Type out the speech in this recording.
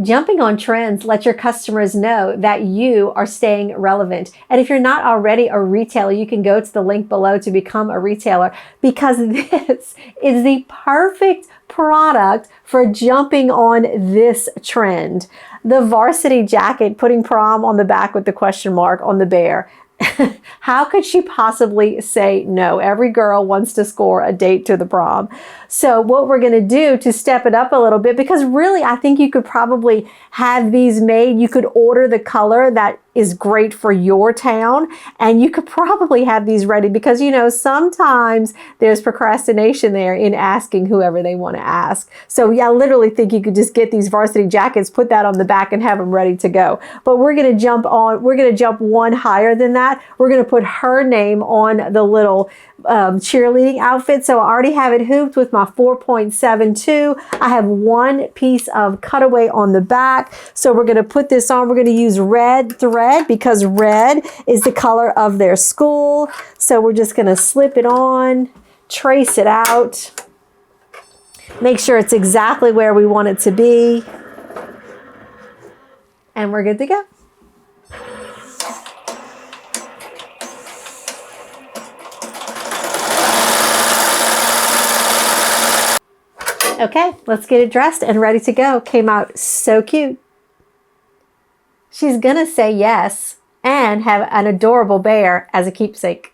Jumping on trends, let your customers know that you are staying relevant. And if you're not already a retailer, you can go to the link below to become a retailer, because this is the perfect product for jumping on this trend. The varsity jacket, putting prom on the back with the question mark on the bear. How could she possibly say no? Every girl wants to score a date to the prom. So what we're going to do to step it up a little bit, because really I think you could probably have these made. You could order the color that is great for your town, and you could probably have these ready, because you know sometimes there's procrastination there in asking whoever they want to ask. So yeah, I literally think you could just get these varsity jackets, put that on the back, and have them ready to go. But we're going to jump one higher than that. We're going to put her name on the little cheerleading outfit. So I already have it hooped with my 4.72. I have one piece of cutaway on the back. So we're going to put this on. We're going to use red thread because red is the color of their school. So we're just going to slip it on, trace it out, make sure it's exactly where we want it to be, and we're good to go. Okay, let's get it dressed and ready to go. Came out so cute. She's gonna say yes and have an adorable bear as a keepsake.